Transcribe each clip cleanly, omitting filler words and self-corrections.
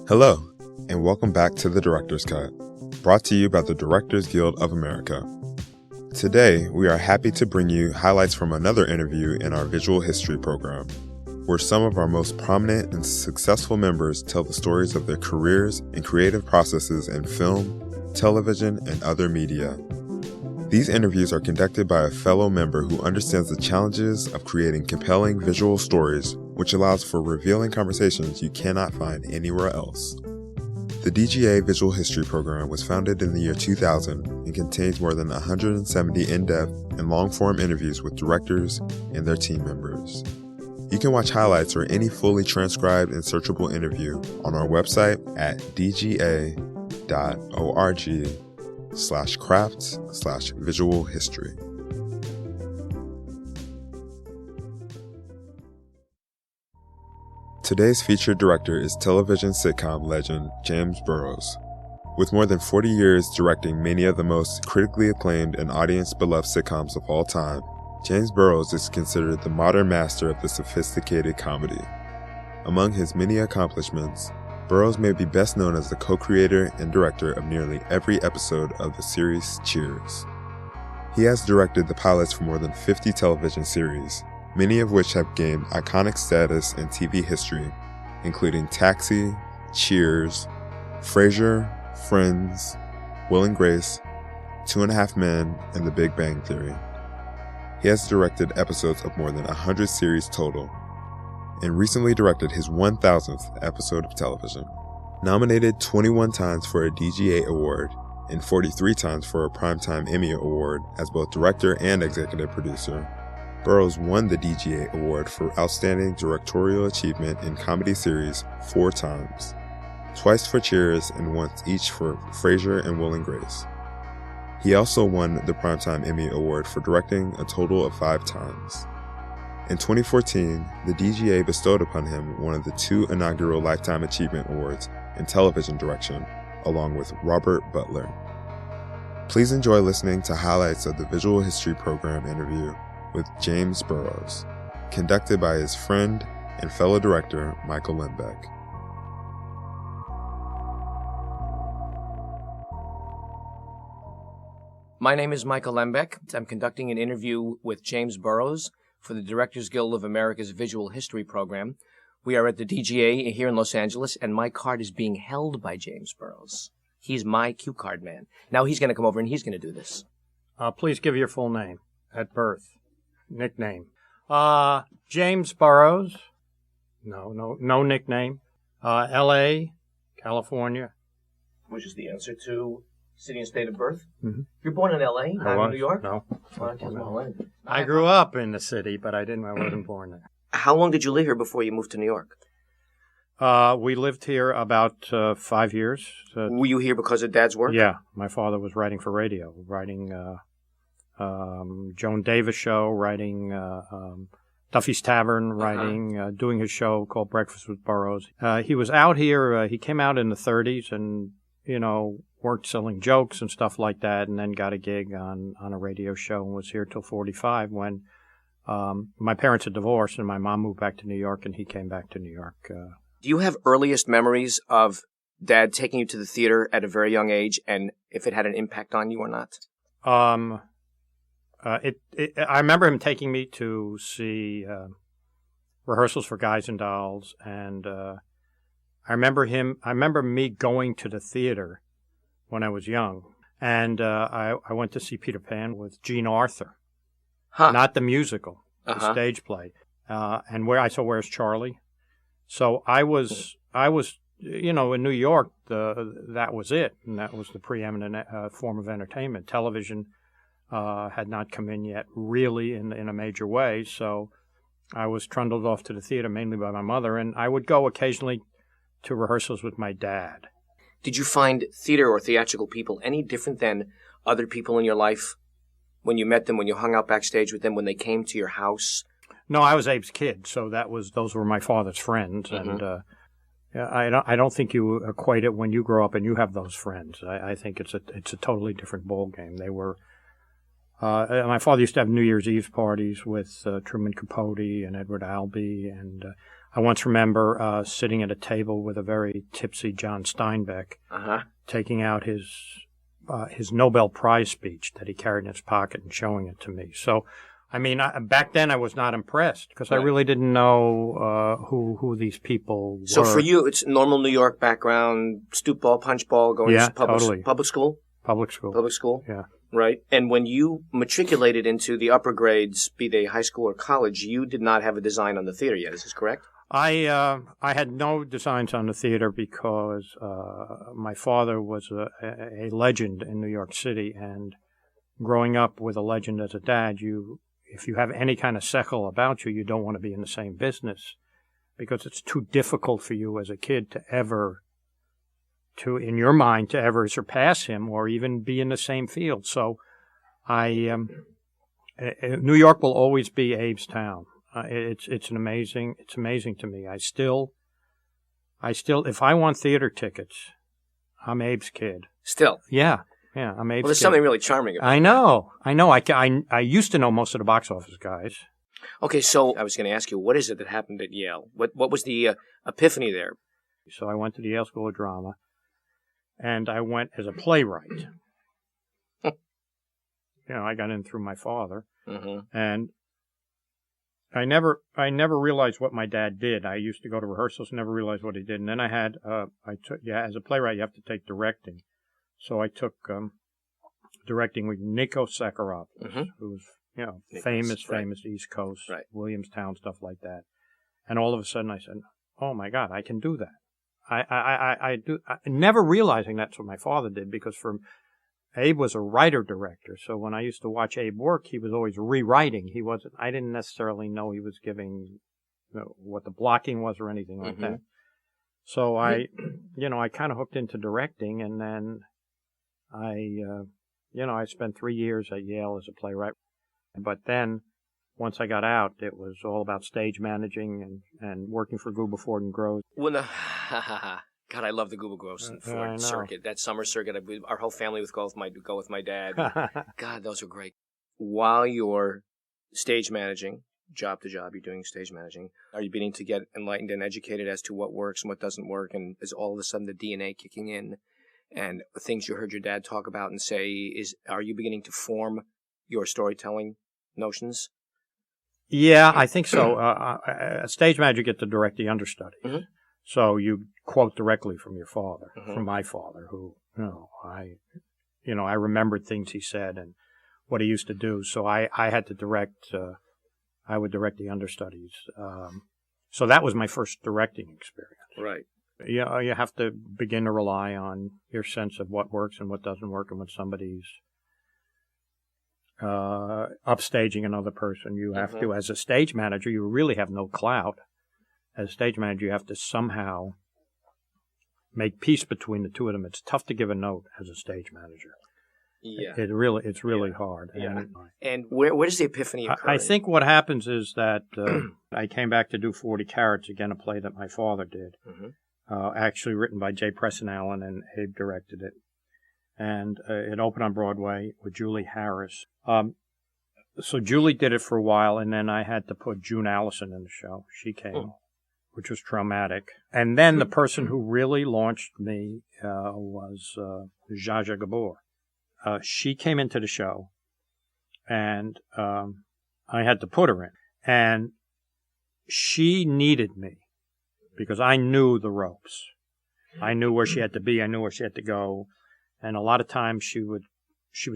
Hello, and welcome back to The Director's Cut, brought to you by the Directors Guild of America. Today, we are happy to bring you highlights from another interview in our Visual History program, where some of our most prominent and successful members tell the stories of their careers and creative processes in film, television, and other media. These interviews are conducted by a fellow member who understands the challenges of creating compelling visual stories, which allows for revealing conversations you cannot find anywhere else. The DGA Visual History program was founded in the year 2000 and contains more than 170 in-depth and long-form interviews with directors and their team members. You can watch highlights or any fully transcribed and searchable interview on our website at dga.org/crafts/visual history. Today's featured director is television sitcom legend James Burrows. With more than 40 years directing many of the most critically acclaimed and audience-beloved sitcoms of all time, James Burrows is considered the modern master of the sophisticated comedy. Among his many accomplishments, Burrows may be best known as the co-creator and director of nearly every episode of the series Cheers. He has directed the pilots for more than 50 television series, many of which have gained iconic status in TV history, including Taxi, Cheers, Frasier, Friends, Will and Grace, 2.5 Men, and The Big Bang Theory. He has directed episodes of more than 100 series total, and recently directed his 1,000th episode of television. Nominated 21 times for a DGA award and 43 times for a Primetime Emmy award as both director and executive producer, Burrows won the DGA award for Outstanding Directorial Achievement in Comedy Series 4 times, twice for Cheers and once each for Frasier and Will and Grace. He also won the Primetime Emmy Award for directing a total of 5 times. In 2014, the DGA bestowed upon him one of the 2 inaugural Lifetime Achievement Awards in television direction, along with Robert Butler. Please enjoy listening to highlights of the Visual History program interview with James Burrows, conducted by his friend and fellow director, Michael Lembeck. My name is Michael Lembeck. I'm conducting an interview with James Burrows for the Directors Guild of America's Visual History program. We are at the DGA here in Los Angeles, and my card is being held by James Burrows. He's my cue card man. Now he's going to come over and he's going to do this. Please give your full name at birth, nickname. James Burrows. No nickname. L.A., California. Which is the answer to city and state of birth? Mm-hmm. You're born in L.A., not in New York? No. Well, I grew up in the city, but I wasn't born there. How long did you live here before you moved to New York? We lived here about 5 years. Were you here because of Dad's work? Yeah. My father was writing for radio, writing Joan Davis show, writing Duffy's Tavern, writing, doing his show called Breakfast with Burrows. He was out here. He came out in the 30s and, worked selling jokes and stuff like that, and then got a gig on a radio show and was here till 45 when my parents had divorced and my mom moved back to New York and he came back to New York. Do you have earliest memories of Dad taking you to the theater at a very young age, and if it had an impact on you or not? I remember him taking me to see rehearsals for Guys and Dolls, and I remember me going to the theater when I was young, and I went to see Peter Pan with Jean Arthur, not the musical, the stage play, and where I saw Where's Charlie. So I was in New York. That was it, and that was the preeminent form of entertainment. Television had not come in yet, really, in a major way. So I was trundled off to the theater mainly by my mother, and I would go occasionally to rehearsals with my dad. Did you find theater or theatrical people any different than other people in your life when you met them, when you hung out backstage with them, when they came to your house? No, I was Abe's kid, so those were my father's friends, and I don't think you equate it when you grow up and you have those friends. I think it's a totally different ball game. They were. My father used to have New Year's Eve parties with Truman Capote and Edward Albee, and I once remember sitting at a table with a very tipsy John Steinbeck, taking out his Nobel Prize speech that he carried in his pocket and showing it to me. So, I mean, back then I was not impressed because I really didn't know who these people were. So for you, it's normal New York background, stoop ball, punch ball, going to public school? Public school. Public school? Yeah. Right. And when you matriculated into the upper grades, be they high school or college, you did not have a design on the theater yet. Is this correct? I had no designs on the theater because my father was a legend in New York City, and growing up with a legend as a dad, if you have any kind of sechel about you, you don't want to be in the same business because it's too difficult for you as a kid in your mind, to ever surpass him or even be in the same field. So New York will always be Abe's town. It's amazing to me. I still, if I want theater tickets, I'm Abe's kid. Still? Yeah, I'm Abe's kid. Well, there's something really charming about it. I know. I used to know most of the box office guys. Okay, so I was going to ask you, what is it that happened at Yale? What was the epiphany there? So I went to the Yale School of Drama, and I went as a playwright. I got in through my father, and I never realized what my dad did. I used to go to rehearsals, never realized what he did. And then as a playwright, you have to take directing. So I took directing with Nikos Sakharopoulos, who's famous East Coast, Williamstown, stuff like that. And all of a sudden I said, "Oh my God, I can do that." I never realizing that's what my father did, because Abe was a writer-director, so when I used to watch Abe work, he was always rewriting. I didn't necessarily know he was giving, what the blocking was or anything like that. So I kind of hooked into directing, and then I spent 3 years at Yale as a playwright. But then, once I got out, it was all about stage managing and working for Goober Ford and Groves. God, I love the Goober Groves and Ford circuit. That summer circuit, our whole family would go with my dad. God, those were great. While you're stage managing, job to job, you're doing stage managing, are you beginning to get enlightened and educated as to what works and what doesn't work? And is all of a sudden the DNA kicking in? And things you heard your dad talk about and say, are you beginning to form your storytelling notions? Yeah, I think so. A stage manager gets to direct the understudies. So you quote directly from your father, from my father, who, I remembered things he said and what he used to do. So I had to I would direct the understudies. So that was my first directing experience. Right. You have to begin to rely on your sense of what works and what doesn't work, and when somebody's upstaging another person, you have to, as a stage manager, you really have no clout. As a stage manager, you have to somehow make peace between the two of them. It's tough to give a note as a stage manager. Yeah, it's really hard. Yeah. And where does the epiphany occur? I think what happens is that I came back to do 40 Carats, again, a play that my father did, actually written by J. Preston Allen, and Abe directed it. And it opened on Broadway with Julie Harris. So Julie did it for a while, and then I had to put June Allison in the show. She came, which was traumatic. And then the person who really launched me was Zsa Zsa Gabor. She came into the show, and I had to put her in. And she needed me because I knew the ropes. I knew where she had to be. I knew where she had to go. And a lot of times she would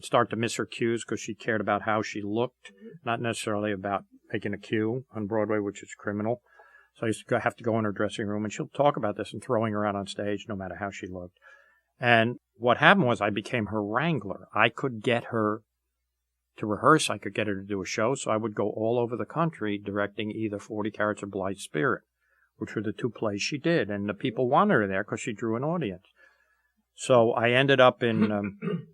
start to miss her cues because she cared about how she looked, not necessarily about making a cue on Broadway, which is criminal. So I used to have to go in her dressing room, and she'll talk about this and throwing her out on stage no matter how she looked. And what happened was I became her wrangler. I could get her to rehearse. I could get her to do a show. So I would go all over the country directing either 40 Carats or Blithe Spirit, which were the two plays she did. And the people wanted her there because she drew an audience. So I ended up in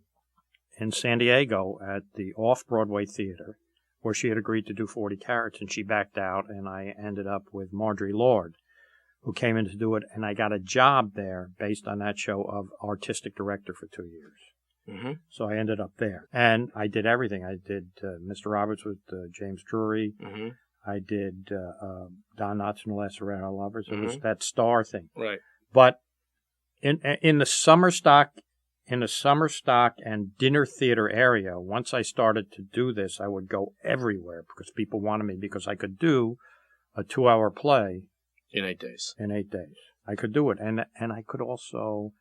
San Diego at the Off-Broadway Theater, where she had agreed to do 40 Carats, and she backed out, and I ended up with Marjorie Lord, who came in to do it, and I got a job there based on that show of artistic director for 2 years. So I ended up there. And I did everything. I did Mr. Roberts with James Drury. I did Don Knotts and the Lacerado Lovers. It was that star thing. Right. But in the summer stock and dinner theater area, once I started to do this, I would go everywhere because people wanted me because I could do a 2-hour play in 8 days. I could do it. And I could also,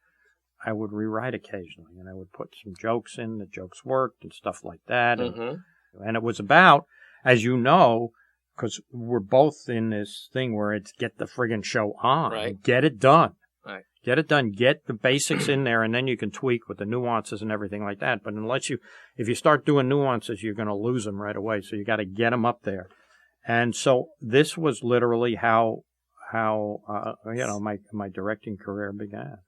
I would rewrite occasionally, and I would put some jokes in. The jokes worked and stuff like that. And it was about, as you know, because we're both in this thing where it's get the friggin' show on. Right. Get it done. Right. Get it done. Get the basics in there, and then you can tweak with the nuances and everything like that. But if you start doing nuances, you're going to lose them right away. So you got to get them up there. And so this was literally how my directing career began.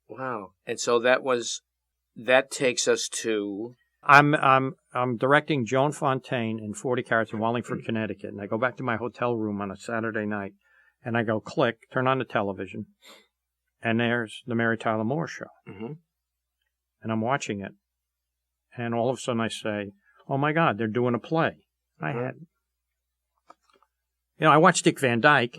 Wow. And so that takes us to. I'm directing Joan Fontaine in 40 Carats in Wallingford, Connecticut, and I go back to my hotel room on a Saturday night, and I go click, turn on the television, and there's the Mary Tyler Moore Show, and I'm watching it, and all of a sudden I say, "Oh my God, they're doing a play." I watched Dick Van Dyke,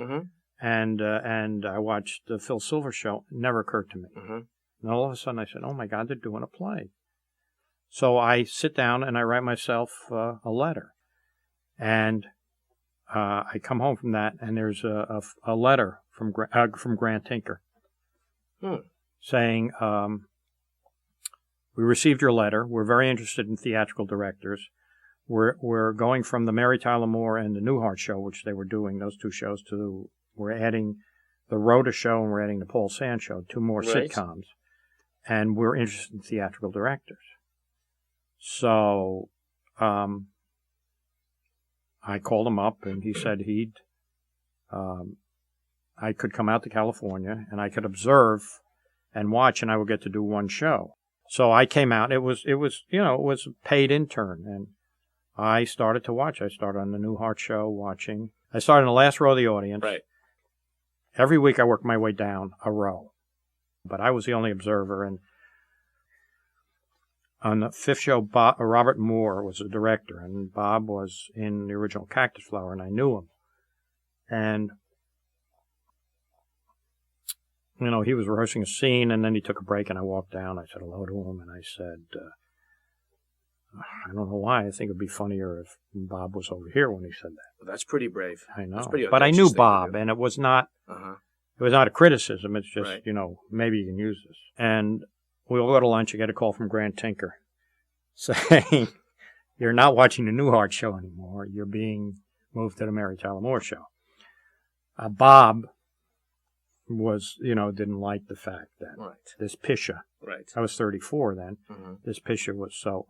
and I watched the Phil Silver Show. It never occurred to me, and all of a sudden I said, "Oh my God, they're doing a play." So I sit down and I write myself a letter, and I come home from that, and there's a letter from Grant Tinker saying, "We received your letter. We're very interested in theatrical directors. We're going from the Mary Tyler Moore and the Newhart Show, which they were doing, those two shows, to we're adding the Rhoda Show and we're adding the Paul Sand Show, 2 more sitcoms, and we're interested in theatrical directors." So I called him up, and he said I could come out to California, and I could observe and watch, and I would get to do 1 show. So I came out. It was a paid intern, and I started to watch. I started on the Newhart Show watching. I started in the last row of the audience. Right. Every week I worked my way down a row, but I was the only observer, and on the 5th show, Robert Moore was the director, and Bob was in the original Cactus Flower, and I knew him. And, he was rehearsing a scene, and then he took a break, and I walked down. I said hello to him, and I said, I don't know why. I think it would be funnier if Bob was over here when he said that. Well, that's pretty brave. I know. That's pretty but I knew Bob, and it was not it was not a criticism. It's just, maybe you can use this. And we'll go to lunch. I get a call from Grant Tinker saying, "You're not watching the Newhart Show anymore. You're being moved to the Mary Tyler Moore Show." Bob was, didn't like the fact that this Pisha, I was 34 then, this Pisha was so.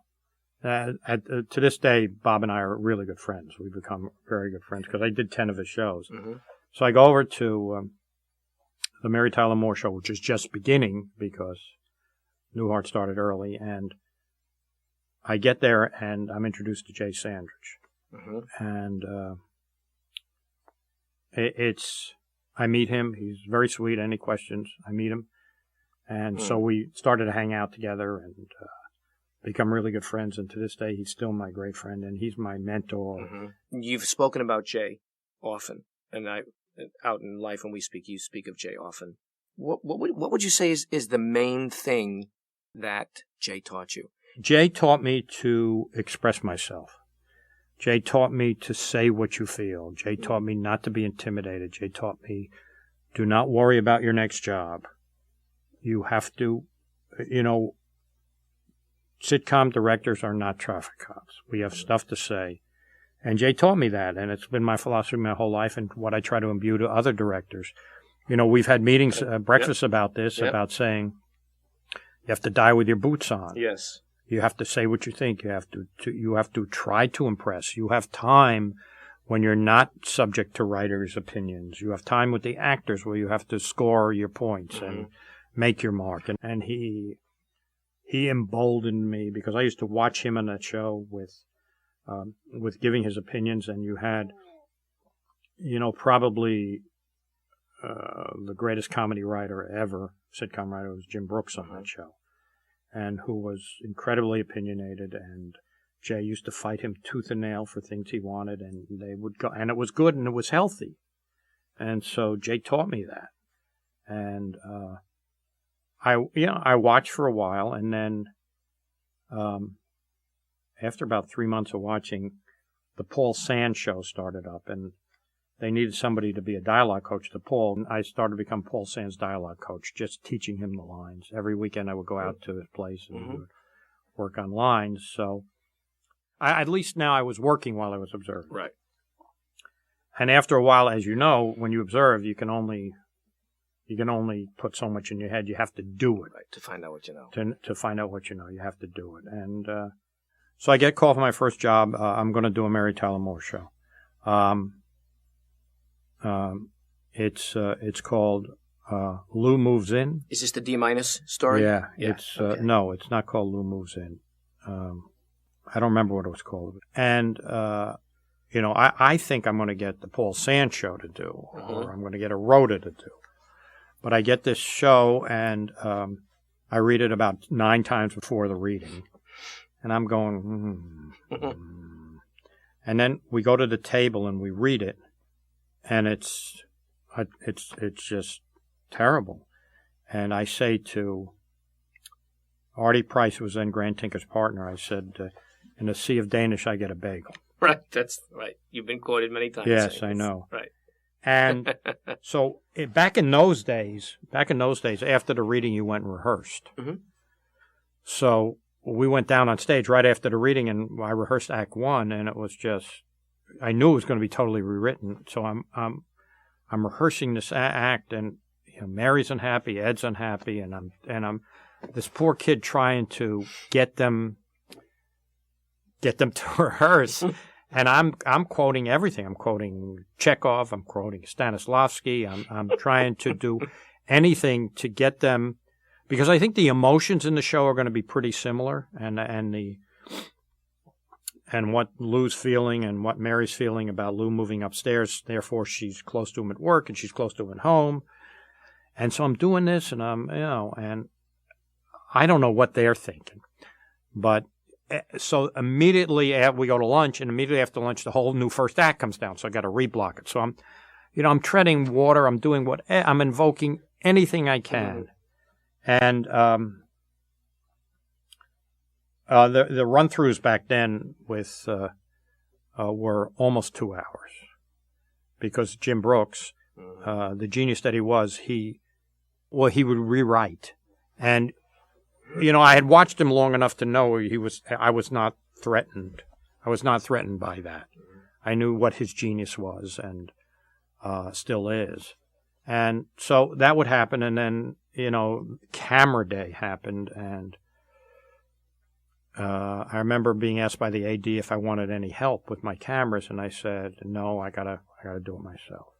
To this day, Bob and I are really good friends. We've become very good friends because I did 10 of his shows. So I go over to the Mary Tyler Moore Show, which is just beginning because Newhart started early, and I get there and I'm introduced to Jay Sandrich. And I meet him. He's very sweet. Any questions, I meet him. And so we started to hang out together and become really good friends. And to this day, he's still my great friend, and he's my mentor. You've spoken about Jay often, and out in life when we speak, you speak of Jay often. What would you say is the main thing that Jay taught you? Jay taught me to express myself. Jay taught me to say what you feel. Jay taught me not to be intimidated. Jay taught me, do not worry about your next job. You have to, sitcom directors are not traffic cops. We have stuff to say. And Jay taught me that, and it's been my philosophy my whole life and what I try to imbue to other directors. We've had meetings, breakfasts about this, about saying you have to die with your boots on. Yes. You have to say what you think. You have to try to impress. You have time when you're not subject to writers' opinions. You have time with the actors where you have to score your points and make your mark. And he emboldened me because I used to watch him on that show with giving his opinions, and you had, probably the greatest comedy writer ever, sitcom writer, was Jim Brooks on that show, and who was incredibly opinionated and Jay used to fight him tooth and nail for things he wanted, and they would go, and it was good and it was healthy. And so Jay taught me that. And I watched for a while, and then after about 3 months of watching, the Paul Sand show started up, and they needed somebody to be a dialogue coach to Paul. And I started to become Paul Sand's dialogue coach, just teaching him the lines. Every weekend I would go out to his place and we would work on lines. So at least now I was working while I was observing. Right. And after a while, as you know, when you observe, you can only put so much in your head. You have to do it. Right, to find out what you know. To find out what you know, you have to do it. And so I get called for my first job. I'm going to do a Mary Tyler Moore show. It's called Lou Moves In. Is this the D- story? Yeah. It's okay. No, it's not called Lou Moves In. I don't remember what it was called. And I think I'm going to get the Paul Sand show to do, or I'm going to get a Rhoda to do. But I get this show, and I read it about 9 times before the reading, and I'm going, And then we go to the table and we read it, and it's just terrible. And I say to Artie Price, who was then Grant Tinker's partner, I said, in a sea of Danish, I get a bagel. Right, that's right. You've been quoted many times. Yes, I know. Right. And so back in those days, after the reading, you went and rehearsed. Mm-hmm. So we went down on stage right after the reading, and I rehearsed Act 1, and it was just, I knew it was going to be totally rewritten. So I'm rehearsing this act, and Mary's unhappy, Ed's unhappy, and I'm this poor kid trying to get them to rehearse. And I'm quoting everything. I'm quoting Chekhov. I'm quoting Stanislavski. I'm trying to do anything to get them, because I think the emotions in the show are going to be pretty similar, and what Lou's feeling and what Mary's feeling about Lou moving upstairs. Therefore, she's close to him at work and she's close to him at home. And so I'm doing this, and and I don't know what they're thinking, but. So immediately we go to lunch, and immediately after lunch, the whole new first act comes down. So I got to reblock it. So I'm treading water. I'm doing I'm invoking anything I can, and the run-throughs back then with were almost 2 hours, because Jim Brooks, the genius that he was, he would rewrite. And I had watched him long enough to know I was not threatened. I was not threatened by that. I knew what his genius was, and still is. And so that would happen, and then, camera day happened, and I remember being asked by the AD if I wanted any help with my cameras, and I said, no, I gotta do it myself.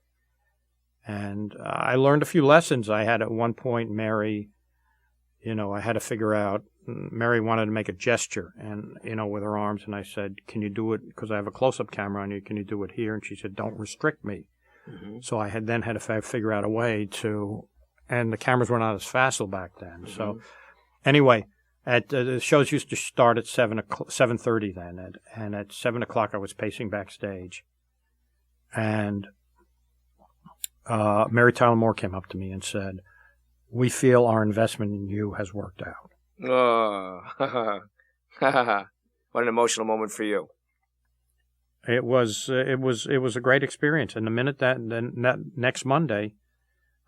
And I learned a few lessons. I had at one point Mary... I had to figure out, Mary wanted to make a gesture and, with her arms. And I said, can you do it? Because I have a close-up camera on you. Can you do it here? And she said, don't restrict me. Mm-hmm. So I had to figure out a way to, and the cameras were not as facile back then. Mm-hmm. So anyway, the shows used to start at 7:30 then. And at 7 o'clock, I was pacing backstage. And Mary Tyler Moore came up to me and said, we feel our investment in you has worked out. Oh, what an emotional moment for you. It was a great experience. And the minute that next Monday,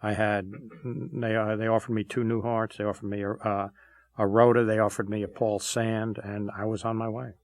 they offered me 2 Newharts, they offered me a Rhoda, they offered me a Paul Sand, and I was on my way.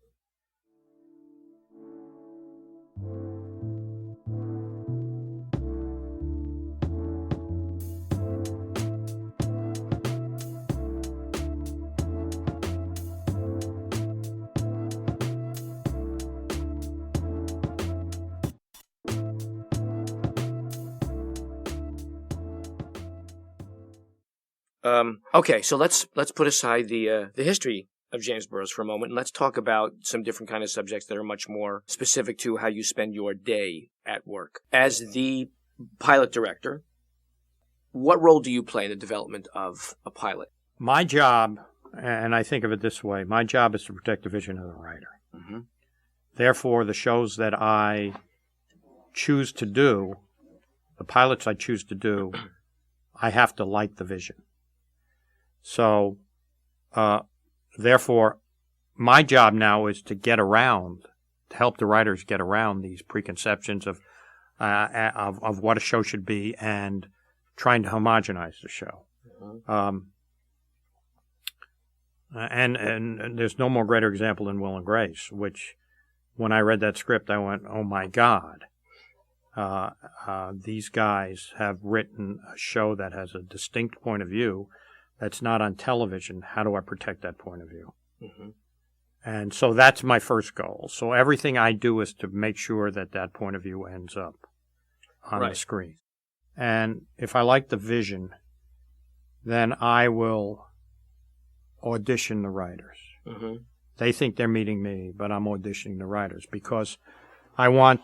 Okay, so let's put aside the history of James Burrows for a moment, and let's talk about some different kind of subjects that are much more specific to how you spend your day at work. As the pilot director, what role do you play in the development of a pilot? My job, and I think of it this way, my job is to protect the vision of the writer. Mm-hmm. Therefore, the shows that I choose to do, the pilots I choose to do, I have to like the vision. So, therefore, my job now is to help the writers get around these preconceptions of what a show should be and trying to homogenize the show. Mm-hmm. And there's no more greater example than Will and Grace, which when I read that script, I went, oh my God, these guys have written a show that has a distinct point of view that's not on television. How do I protect that point of view? Mm-hmm. And so that's my first goal. So everything I do is to make sure that that point of view ends up on the screen. And if I like the vision, then I will audition the writers. Mm-hmm. They think they're meeting me, but I'm auditioning the writers because I want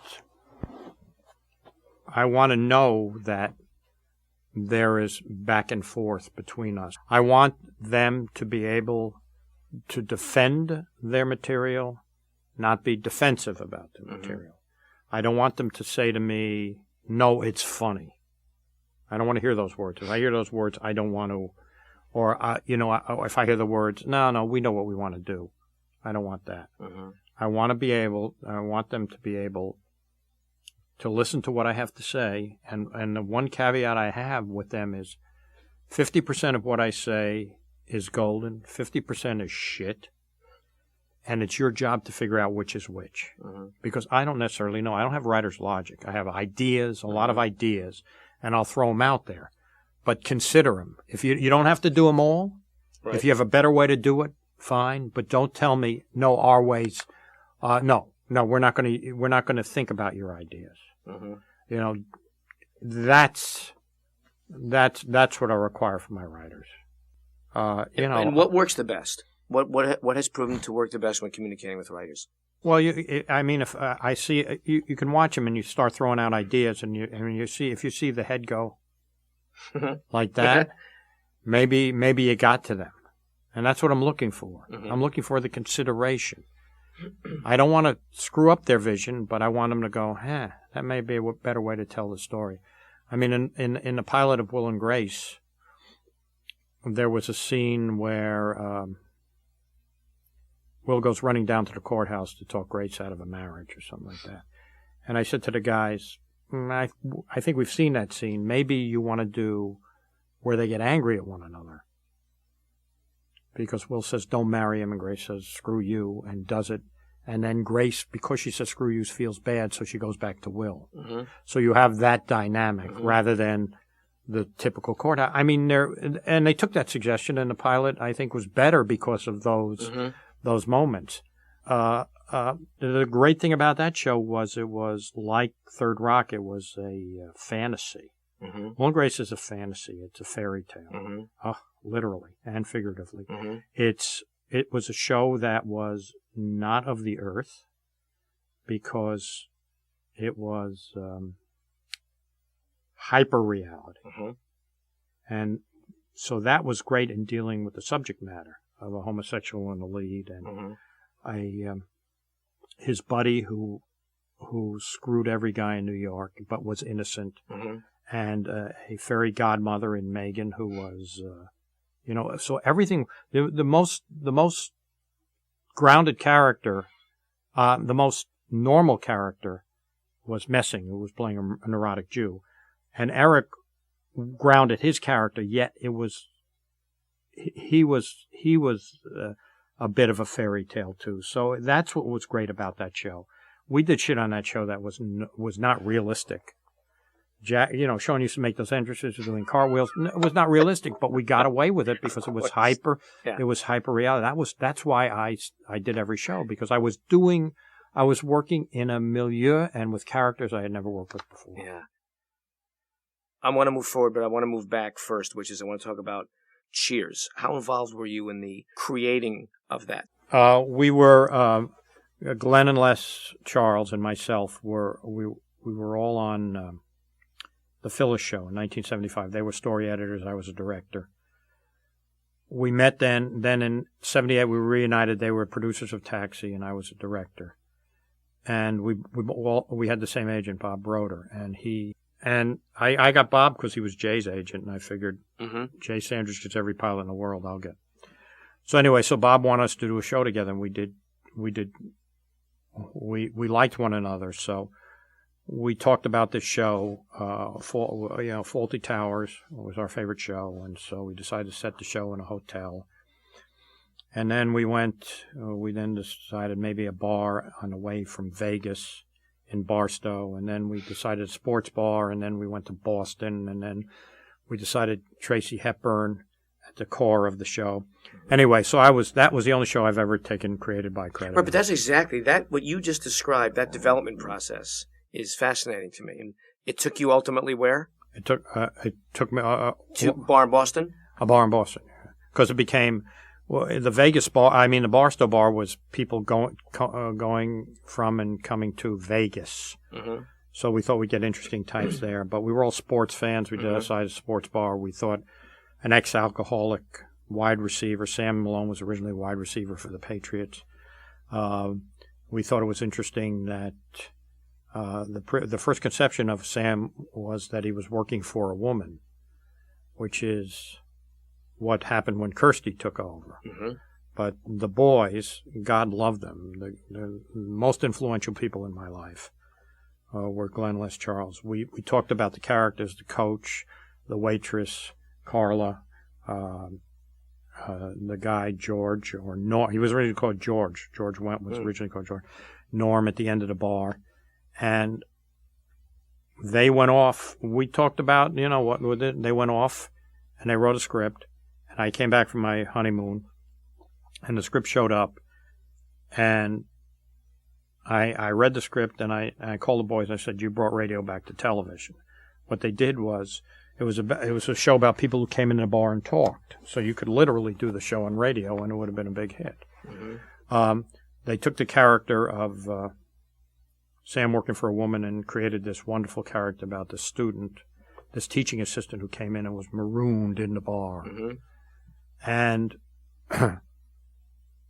to know that there is back and forth between us. I want them to be able to defend their material, not be defensive about the material. I don't want them to say to me, no, it's funny. I don't want to hear those words. If I hear those words, I don't want to, or, if I hear the words, no, we know what we want to do. I don't want that. I want them to be able to listen to what I have to say. And the one caveat I have with them is 50% of what I say is golden, 50% is shit, and it's your job to figure out which is which. Because I don't necessarily know. I don't have writer's logic. I have ideas, a lot of ideas, and I'll throw them out there. But consider them. If you don't have to do them all. Right. If you have a better way to do it, fine. But don't tell me, no, our ways. No, we're not going to think about your ideas. That's what I require from my writers. And what works the best? What has proven to work the best when communicating with writers? Well, if I see you can watch them and you start throwing out ideas, and if you see the head go like that, maybe you got to them, and that's what I'm looking for. I'm looking for the consideration. I don't want to screw up their vision, but I want them to go, that may be a better way to tell the story. I mean, in the pilot of Will and Grace, there was a scene where Will goes running down to the courthouse to talk Grace out of a marriage or something like that. And I said to the guys, I think we've seen that scene. Maybe you want to do where they get angry at one another. Because Will says, don't marry him, and Grace says, screw you, and does it. And then Grace, because she says screw you, feels bad, so she goes back to Will. So you have that dynamic rather than the typical courthouse. I mean, they took that suggestion, and the pilot, I think, was better because of those moments. The great thing about that show was it was like Third Rock. It was a fantasy. Will and Grace is a fantasy. It's a fairy tale, literally and figuratively. It was a show that was not of the earth because it was hyper reality, and so that was great in dealing with the subject matter of a homosexual in the lead and his buddy who screwed every guy in New York but was innocent, and a fairy godmother in Megan who was, so everything, the most grounded character, the most normal character was Messing, who was playing a neurotic Jew, and Eric grounded his character, yet he was a bit of a fairy tale too. So that's what was great about that show. We did shit on that show that was not realistic. Jack, Sean used to make those entrances doing cartwheels. It was not realistic, but we got away with it because it was hyper. Yeah. It was hyper reality. That's why I did every show, because I was working in a milieu and with characters I had never worked with before. Yeah. I want to move forward, but I want to move back first, which is I want to talk about Cheers. How involved were you in the creating of that? We were, Glenn and Les Charles and myself we were all on the Phyllis Show in 1975. They were story editors. I was a director. we met then. Then in '78 we were reunited. They were producers of Taxi, and I was a director. And we had the same agent, Bob Broder, and I got Bob because he was Jay's agent, and I figured Jay Sanders gets every pilot in the world, I'll get. So anyway, so Bob wanted us to do a show together, and we liked one another, so we talked about this show. Faulty Towers was our favorite show, and so we decided to set the show in a hotel. And then we then decided maybe a bar on the way from Vegas in Barstow, and then we decided a sports bar, and then we went to Boston, and then we decided Tracy Hepburn at the core of the show. Anyway, so that was the only show I've ever taken created by credit. Right, but that's exactly that. What you just described, that development process, is fascinating to me. And it took you ultimately where? It took me to bar in Boston. A bar in Boston, because it became. Well, the Vegas bar, the Barstow bar was people going from and coming to Vegas. Mm-hmm. So we thought we'd get interesting types there. But we were all sports fans. We decided a sports bar. We thought an ex-alcoholic wide receiver, Sam Malone was originally a wide receiver for the Patriots. We thought it was interesting that the first conception of Sam was that he was working for a woman, which is what happened when Kirsty took over. Mm-hmm. But the boys, God love them, the most influential people in my life were Glenn Les Charles. We talked about the characters, the coach, the waitress, Carla, the guy, George, or Norm. He was originally called George. George Wendt was originally called George. Norm at the end of the bar. And they went off. We talked about, what with it. They went off and they wrote a script. And I came back from my honeymoon, and the script showed up, and I read the script, and I called the boys, and I said, you brought radio back to television. What they did was, it was a show about people who came in the bar and talked. So you could literally do the show on radio, and it would have been a big hit. Mm-hmm. They took the character of Sam working for a woman and created this wonderful character about the student, this teaching assistant who came in and was marooned in the bar. Mm-hmm. And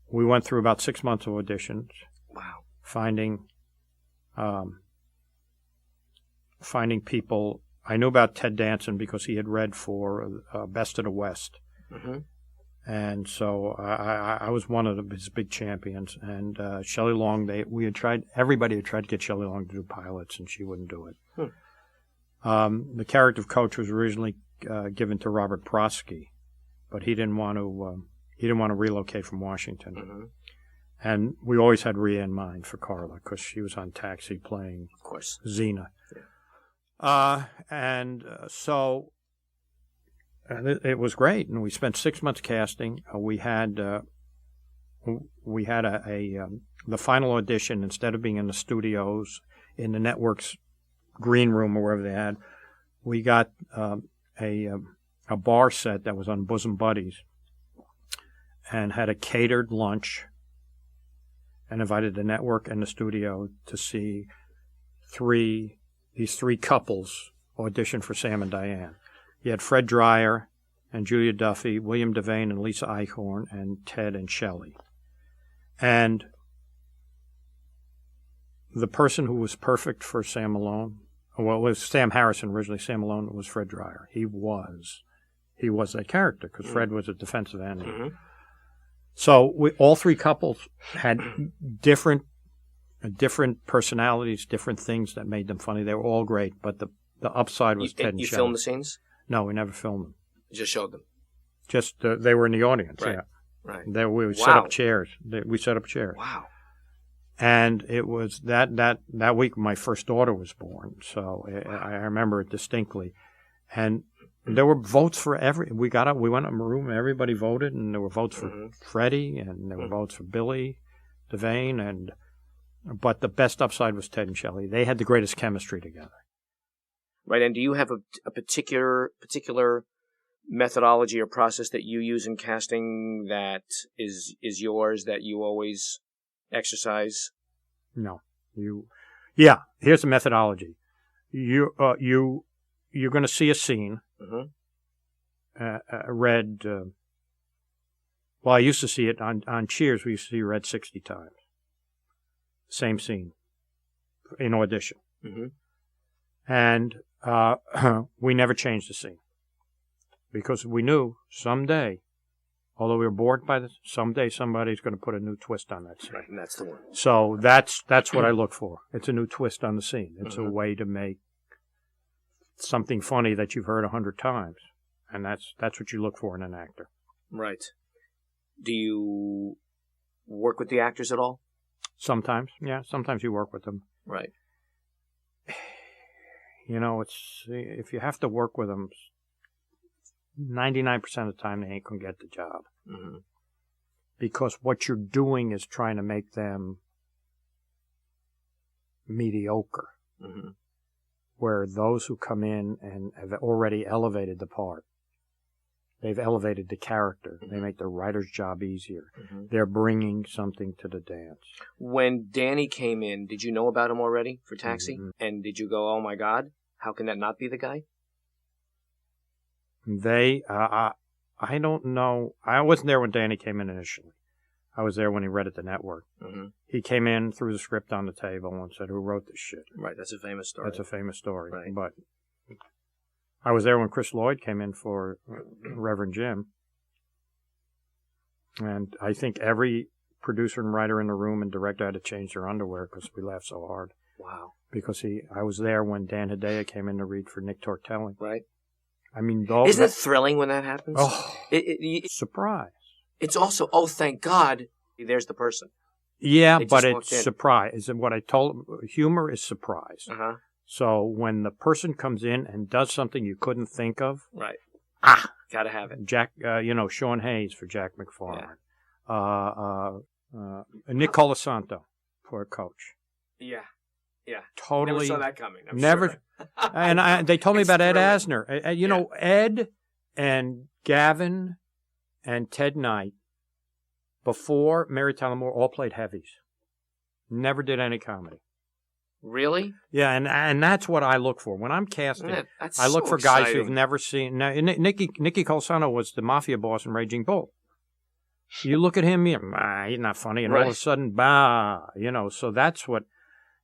we went through about 6 months of auditions. Wow. Finding people. I knew about Ted Danson because he had read for Best of the West. Mm-hmm. And so I was one of his big champions. And Shelley Long, everybody had tried to get Shelley Long to do pilots, and she wouldn't do it. The character of Coach was originally given to Robert Prosky, but he didn't want to relocate from Washington. Mm-hmm. And we always had Rhea in mind for Carla because she was on Taxi playing, of course, Xena. Yeah. So it was great, and we spent 6 months casting. We had the final audition. Instead of being in the studios in the network's green room or wherever they had, we got a bar set that was on Bosom Buddies and had a catered lunch and invited the network and the studio to see these three couples audition for Sam and Diane. You had Fred Dreyer and Julia Duffy, William Devane and Lisa Eichhorn, and Ted and Shelley. And the person who was perfect for Sam Malone, well, it was Sam Harrison originally. Sam Malone was Fred Dreyer. He was that character because Fred was a defensive end. Mm-hmm. So all three couples had different personalities, different things that made them funny. They were all great, but the upside was Ted and Shelley. You filmed the scenes? No, we never filmed them. You just showed them? Just they were in the audience, right. Yeah. Right. We set up chairs. We set up chairs. Wow. And it was that week my first daughter was born, so I remember it distinctly. And there were votes for we went up in a room, and everybody voted, and there were votes for Freddie, and there were votes for Billy Devane, but the best upside was Ted and Shelley. They had the greatest chemistry together. Right, and do you have a particular methodology or process that you use in casting that is yours, that you always exercise? No. Here's the methodology. You're going to see a scene, read Well, I used to see it on Cheers. We used to see Red 60 times. Same scene in audition. Mm-hmm. And we never changed the scene because we knew someday, although we were bored by this, someday somebody's going to put a new twist on that scene. Right, and that's the one. So that's what I look for. It's a new twist on the scene. It's a way to make something funny that you've heard 100 times, and that's what you look for in an actor. Right. Do you work with the actors at all? Sometimes, yeah. Sometimes you work with them. Right. You know, it's if you have to work with them, 99% of the time they ain't gonna get the job. Mm-hmm. Because what you're doing is trying to make them mediocre. Mm-hmm. Where those who come in and have already elevated the part, they've elevated the character. Mm-hmm. They make the writer's job easier. Mm-hmm. They're bringing something to the dance. When Danny came in, did you know about him already for Taxi? Mm-hmm. And did you go, oh my God, how can that not be the guy? I don't know. I wasn't there when Danny came in initially. I was there when he read at the network. Mm-hmm. He came in, threw the script on the table, and said, "Who wrote this shit?" Right, that's a famous story. That's a famous story. Right. But I was there when Chris Lloyd came in for Reverend Jim. And I think every producer and writer in the room and director had to change their underwear because we laughed so hard. Wow. Because I was there when Dan Hedaya came in to read for Nick Tortelli. Right. I mean, isn't it thrilling when that happens? Oh, surprise. It's also, oh, thank God, there's the person. Yeah, but it's surprise. And what I told him, humor is surprise. Uh-huh. So when the person comes in and does something you couldn't think of, right? Gotta have it. Jack, Sean Hayes for Jack McFarlane. Yeah. Nick Colasanto for a coach. Yeah. Yeah. Totally. Never saw that coming. Never. Sure. And they told me about Ed Asner. You know, Ed and Gavin and Ted Knight, before Mary Tyler Moore, all played heavies. Never did any comedy. Really? Yeah, and that's what I look for. When I'm casting, I look for guys who've never seen... Now, Nicky Colsano was the mafia boss in Raging Bull. You look at him, he's not funny, and all of a sudden, so that's what...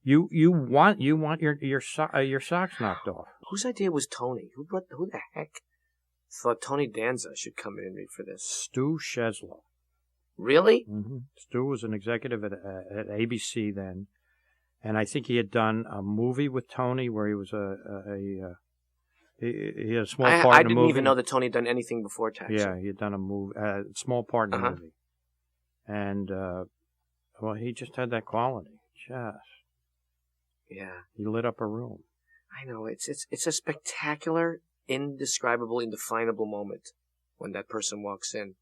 You want your socks knocked off. Whose idea was Tony? Who the heck thought Tony Danza should come in and read for this? Stu Sheslow. Really? Mm-hmm. Stu was an executive at ABC then, and I think he had done a movie with Tony where he was he had a small part in a movie. I didn't even know that Tony had done anything before Taxi. Yeah, he had done a small part in a movie, and he just had that quality. Yeah. He lit up a room. I know. It's a spectacular, indescribable, indefinable moment when that person walks in.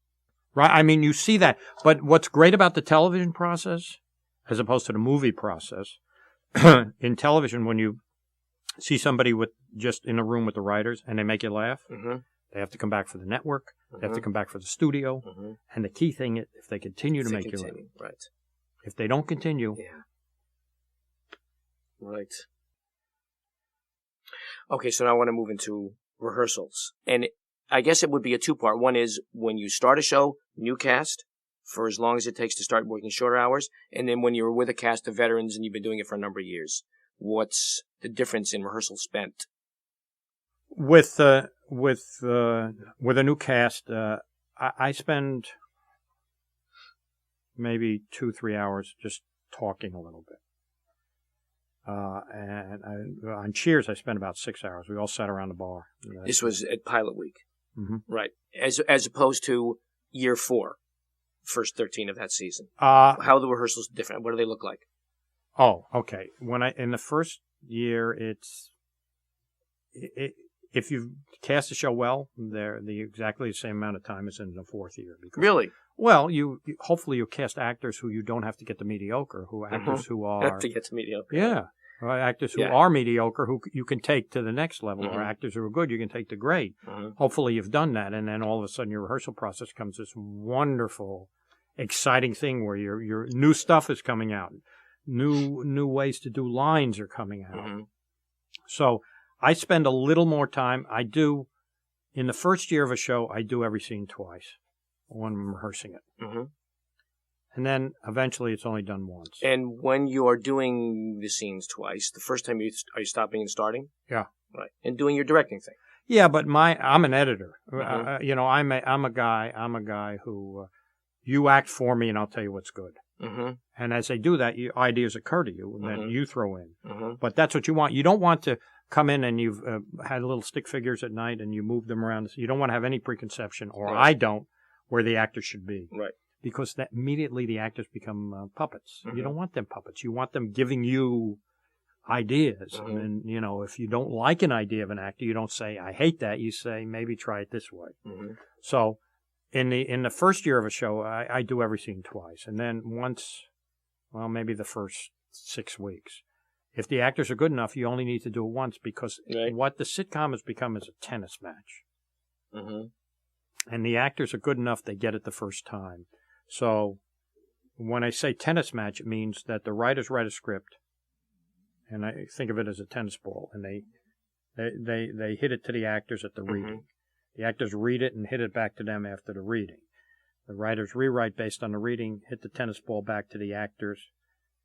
Right. I mean, you see that. But what's great about the television process, as opposed to the movie process, in television, when you see somebody just in a room with the writers and they make you laugh, they have to come back for the network. They have to come back for the studio. And the key thing is if they continue to make you laugh. Right. If they don't continue... Yeah. Right. Okay, so now I want to move into rehearsals. And I guess it would be a two-part. One is when you start a show, new cast, for as long as it takes to start working shorter hours. And then when you're with a cast of veterans and you've been doing it for a number of years. What's the difference in rehearsal spent? With a new cast, I spend maybe 2-3 hours just talking a little bit. On Cheers, I spent about 6 hours. We all sat around the bar. This was at Pilot Week. Mm-hmm. Right. As opposed to year 4, first 13 of that season. How are the rehearsals different? What do they look like? Oh, okay. In the first year, if you cast the show well, they're exactly the same amount of time as in the fourth year. Really? Well, hopefully you cast actors who you don't have to get to mediocre, actors who are... Have to get to mediocre. Yeah. Actors who are mediocre, who you can take to the next level, or actors who are good, you can take to great. Hopefully you've done that, and then all of a sudden your rehearsal process comes this wonderful, exciting thing where your new stuff is coming out. New ways to do lines are coming out. So I spend a little more time. In the first year of a show, I do every scene twice. when I'm rehearsing it. Mm-hmm. And then eventually it's only done once. And when you are doing the scenes twice, the first time are you stopping and starting? Yeah. Right. And doing your directing thing. Yeah, but I'm an editor. Mm-hmm. I'm a guy who you act for me and I'll tell you what's good. Mm-hmm. And as they do that, ideas occur to you that Mm-hmm. you throw in. Mm-hmm. But that's what you want. You don't want to come in and you've had little stick figures at night and you move them around. You don't want to have any preconception, or Right. I don't, where the actor should be. Right. Because that immediately the actors become puppets. Mm-hmm. You don't want them puppets. You want them giving you ideas. Mm-hmm. And, if you don't like an idea of an actor, you don't say, I hate that. You say, maybe try it this way. Mm-hmm. So in the first year of a show, I do every scene twice. And then once, maybe the first 6 weeks. If the actors are good enough, you only need to do it once, because Right. what the sitcom has become is a tennis match. Mm-hmm. And the actors are good enough, they get it the first time. So when I say tennis match, it means that the writers write a script, and I think of it as a tennis ball, and they hit it to the actors at the reading. The actors read it and hit it back to them after the reading. The writers rewrite based on the reading, hit the tennis ball back to the actors,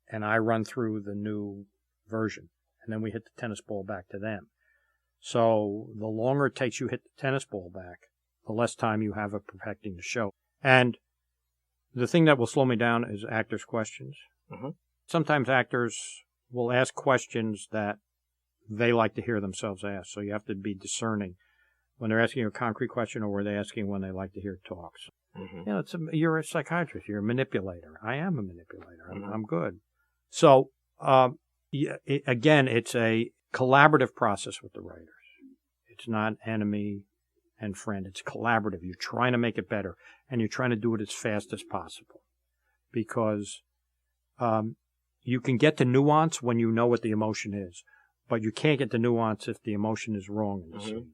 and I run through the new version, and then we hit the tennis ball back to them. So the longer it takes you hit the tennis ball back, the less time you have of perfecting the show. And the thing that will slow me down is actors' questions. Mm-hmm. Sometimes actors will ask questions that they like to hear themselves ask, so you have to be discerning when they're asking you a concrete question, or were they asking when they like to hear talks. Mm-hmm. You're a psychiatrist. You're a manipulator. I am a manipulator. Mm-hmm. I'm good. So, again, it's a collaborative process with the writers. It's not enemy and friend. It's collaborative. You're trying to make it better, and you're trying to do it as fast as possible, because you can get the nuance when you know what the emotion is, but you can't get the nuance if the emotion is wrong in the scene.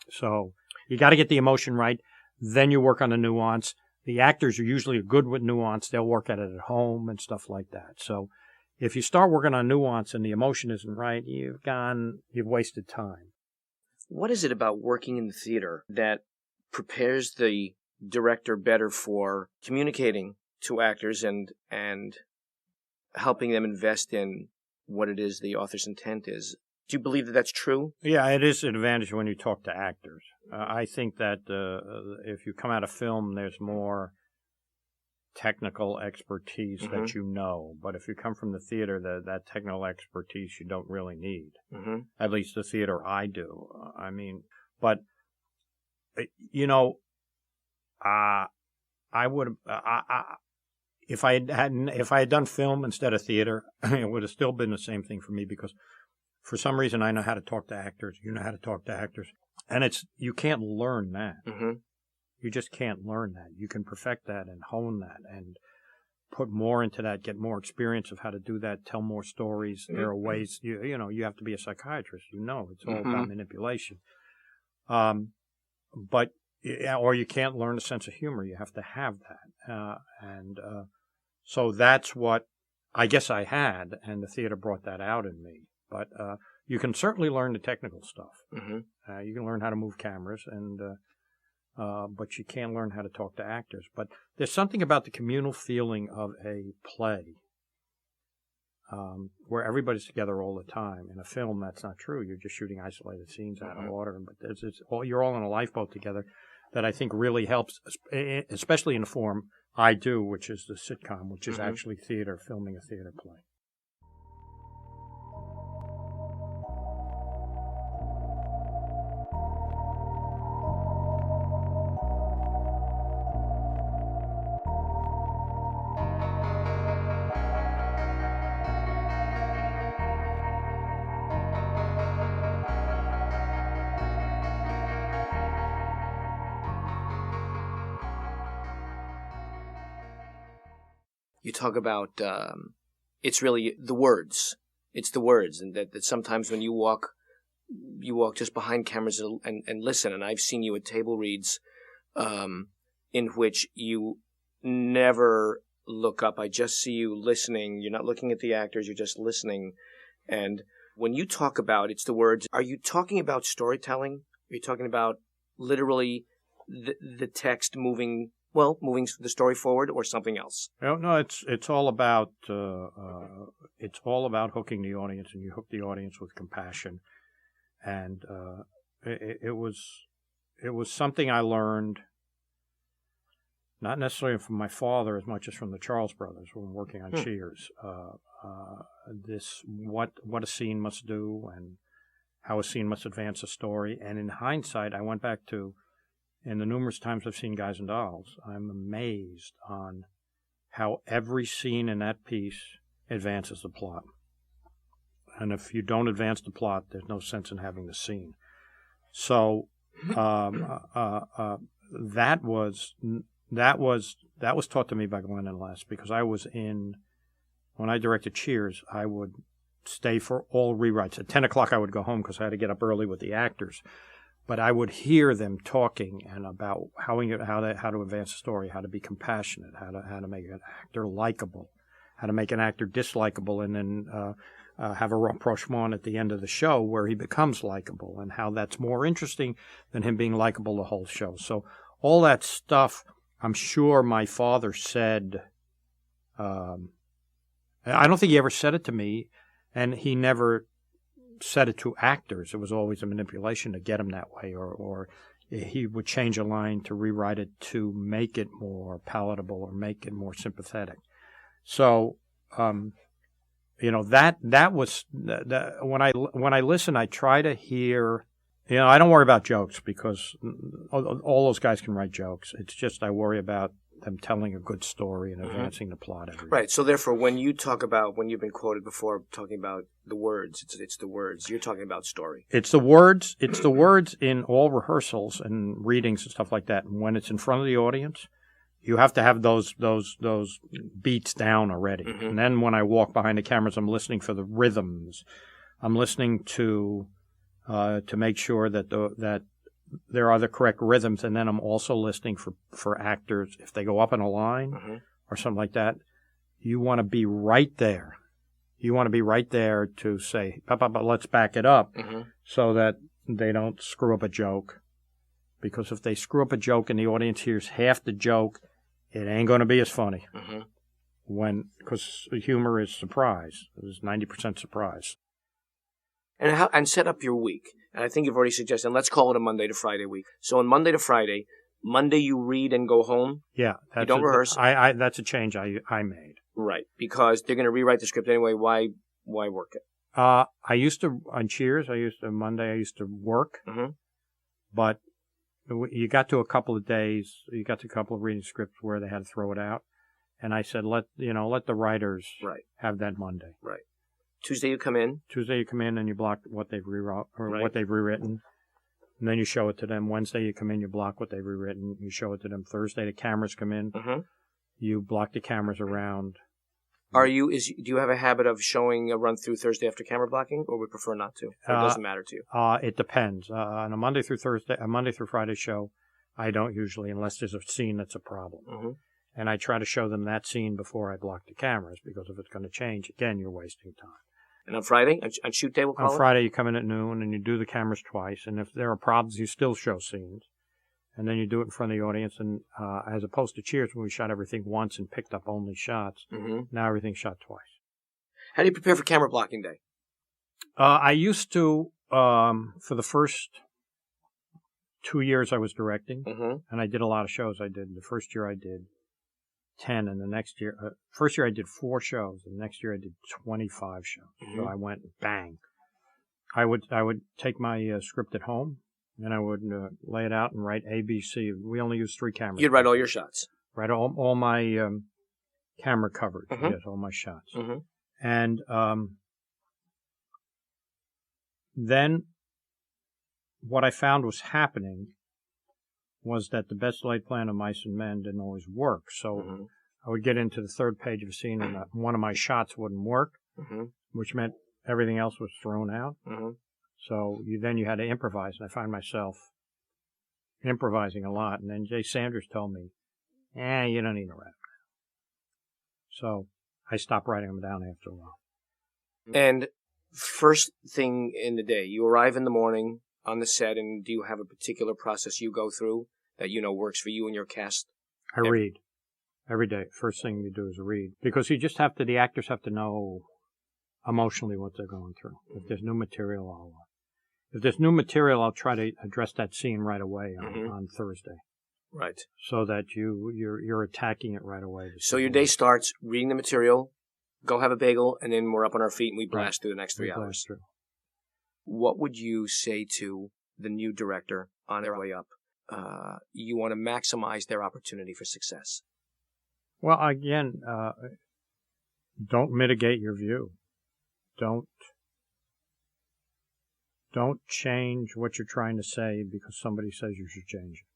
So you got to get the emotion right. Then you work on the nuance. The actors are usually good with nuance. They'll work at it at home and stuff like that. So if you start working on nuance and the emotion isn't right, you've wasted time. What is it about working in the theater that prepares the director better for communicating to actors and helping them invest in what it is the author's intent is? Do you believe that that's true? Yeah, it is an advantage when you talk to actors. I think that if you come out of film, there's more technical expertise that you know. But if you come from the theater, that technical expertise you don't really need. Mm-hmm. At least the theater I do. I would if I had done film instead of theater, it would have still been the same thing for me, because for some reason I know how to talk to actors. You know how to talk to actors, and you can't learn that. Mm-hmm. You just can't learn that. You can perfect that and hone that and put more into that, get more experience of how to do that, tell more stories. There are ways, you have to be a psychiatrist. It's all about manipulation. Or you can't learn a sense of humor. You have to have that. So that's what I guess I had, and the theater brought that out in me. But you can certainly learn the technical stuff. Mm-hmm. You can learn how to move cameras, but you can't learn how to talk to actors. But there's something about the communal feeling of a play where everybody's together all the time. In a film, that's not true. You're just shooting isolated scenes out of order. But you're all in a lifeboat together, that I think really helps, especially in the form I do, which is the sitcom, which is actually theater, filming a theater play. You talk about it's really the words. It's the words, and that sometimes when you walk just behind cameras and listen. And I've seen you at table reads in which you never look up. I just see you listening. You're not looking at the actors. You're just listening. And when you talk about it's the words, are you talking about storytelling? Are you talking about literally the text moving the story forward, or something else? No, it's all about hooking the audience, and you hook the audience with compassion, and it was something I learned not necessarily from my father as much as from the Charles brothers when working on Cheers. What a scene must do and how a scene must advance a story. And in hindsight, I went back to, in the numerous times I've seen Guys and Dolls, I'm amazed on how every scene in that piece advances the plot. And if you don't advance the plot, there's no sense in having the scene. So that was taught to me by Glenn and Les, because when I directed Cheers, I would stay for all rewrites. At 10 o'clock, I would go home because I had to get up early with the actors. But I would hear them talking and about how to advance the story, how to be compassionate, how to make an actor likable, how to make an actor dislikable, and then have a rapprochement at the end of the show where he becomes likable, and how that's more interesting than him being likable the whole show. So all that stuff, I'm sure my father said. I don't think he ever said it to me, and he never said it to actors. It was always a manipulation to get him that way, or he would change a line to rewrite it to make it more palatable or make it more sympathetic. So, that was when I listen, I try to hear. I don't worry about jokes because all those guys can write jokes. It's just I worry about them telling a good story and advancing the plot. Right. So therefore, when you've been quoted before talking about the words, it's the words. You're talking about story. It's the words. It's the words in all rehearsals and readings and stuff like that. And when it's in front of the audience, you have to have those beats down already. Mm-hmm. And then when I walk behind the cameras, I'm listening for the rhythms. I'm listening to make sure that there are the correct rhythms, and then I'm also listening for actors. If they go up in a line or something like that, you want to be right there. You want to be right there to say, but let's back it up so that they don't screw up a joke. Because if they screw up a joke and the audience hears half the joke, it ain't going to be as funny. Because humor is surprise. It's 90% surprise. And set up your week. And I think you've already suggested, and let's call it a Monday to Friday week. So on Monday to Friday, Monday you read and go home? Yeah. You don't rehearse? That's a change I made. Right. Because they're going to rewrite the script anyway. Why work it? I used to, on Cheers, Monday I used to work. But you got to a couple of reading scripts where they had to throw it out. And I said, let the writers have that Monday. Right. Tuesday you come in and you block what they've rewrote or what they've rewritten, and then you show it to them. Wednesday you come in, you block what they've rewritten, you show it to them. Thursday the cameras come in, you block the cameras around. Do you have a habit of showing a run through Thursday after camera blocking, or would prefer not to? Or it doesn't matter to you? It depends. On a Monday through Friday show, I don't usually, unless there's a scene that's a problem. And I try to show them that scene before I block the cameras, because if it's going to change, again, you're wasting time. And on Friday, on shoot day, on Friday, you come in at noon and you do the cameras twice. And if there are problems, you still show scenes. And then you do it in front of the audience. And as opposed to Cheers, when we shot everything once and picked up only shots, now everything's shot twice. How do you prepare for camera blocking day? I used to, for the first 2 years I was directing, and I did a lot of shows. The first year I did 10, and the next year, first year I did 4 shows, and the next year I did 25 shows. So I went bang. I would take my script at home, and I would lay it out and write A, B, C. We only use 3 cameras. You'd write all your shots. Write all my camera coverage. Yes, all my shots. And then what I found was happening was that the best laid plan of mice and men didn't always work. So I would get into the third page of a scene and one of my shots wouldn't work, which meant everything else was thrown out. So you had to improvise, and I find myself improvising a lot. And then Jay Sanders told me, you don't need to write. So I stopped writing them down after a while. And first thing in the day, you arrive in the morning on the set, and do you have a particular process you go through that you know works for you and your cast? I read every day. First thing you do is read, because the actors have to know emotionally what they're going through. If there's new material, I'll try to address that scene right away on Thursday. Right. So that you're attacking it right away. So your day starts reading the material, go have a bagel, and then we're up on our feet and we blast through the next 3 hours. Through. What would you say to the new director on their way up? You want to maximize their opportunity for success. Well, again, don't mitigate your view. Don't change what you're trying to say because somebody says you should change it.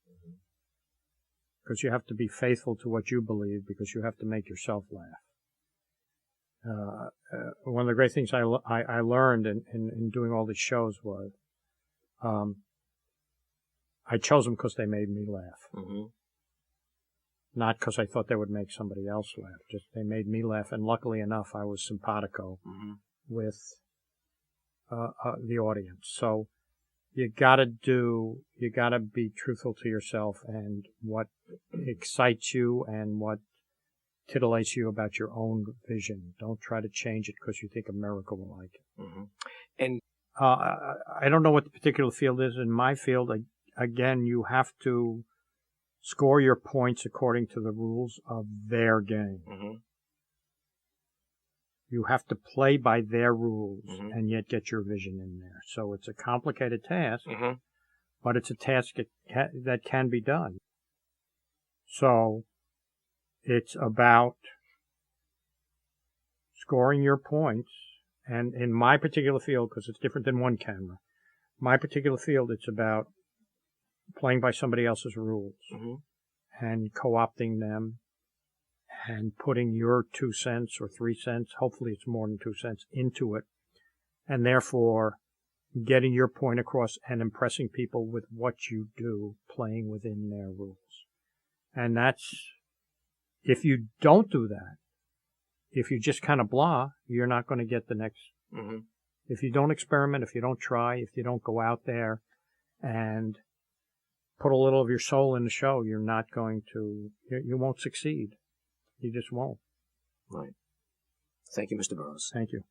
Because you have to be faithful to what you believe, because you have to make yourself laugh. One of the great things I learned in doing all these shows was I chose them because they made me laugh. Mm-hmm. Not because I thought they would make somebody else laugh. Just they made me laugh, and luckily enough, I was simpatico with the audience. So you gotta be truthful to yourself and what excites you and what titillates you about your own vision. Don't try to change it because you think America will like it. Mm-hmm. And I don't know what the particular field is. In my field, again, you have to score your points according to the rules of their game. Mm-hmm. You have to play by their rules and yet get your vision in there. So it's a complicated task, but it's a task that can be done. So it's about scoring your points. And in my particular field, because it's different than one camera, my particular field, it's about playing by somebody else's rules and co-opting them and putting your 2 cents or 3 cents, hopefully it's more than 2 cents, into it, and therefore getting your point across and impressing people with what you do, playing within their rules. And that's, if you don't do that, if you just kind of blah, you're not going to get the next. If you don't experiment, if you don't try, if you don't go out there and put a little of your soul in the show, you're not going to, you won't succeed. You just won't. Right. Thank you, Mr. Burrows. Thank you.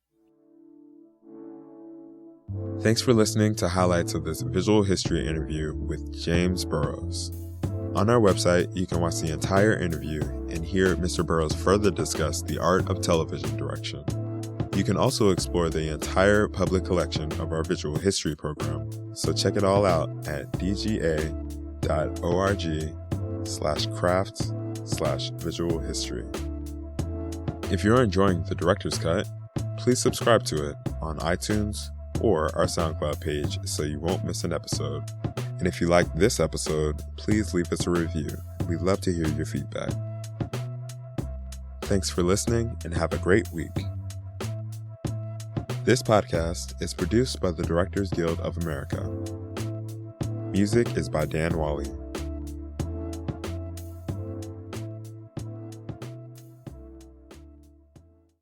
Thanks for listening to highlights of this visual history interview with James Burrows. On our website, you can watch the entire interview and hear Mr. Burrows further discuss the art of television direction. You can also explore the entire public collection of our visual history program, so check it all out at dga.org/crafts/visual history. If you're enjoying The Director's Cut, please subscribe to it on iTunes or our SoundCloud page so you won't miss an episode. And if you liked this episode, please leave us a review. We'd love to hear your feedback. Thanks for listening and have a great week. This podcast is produced by the Directors Guild of America. Music is by Dan Wally.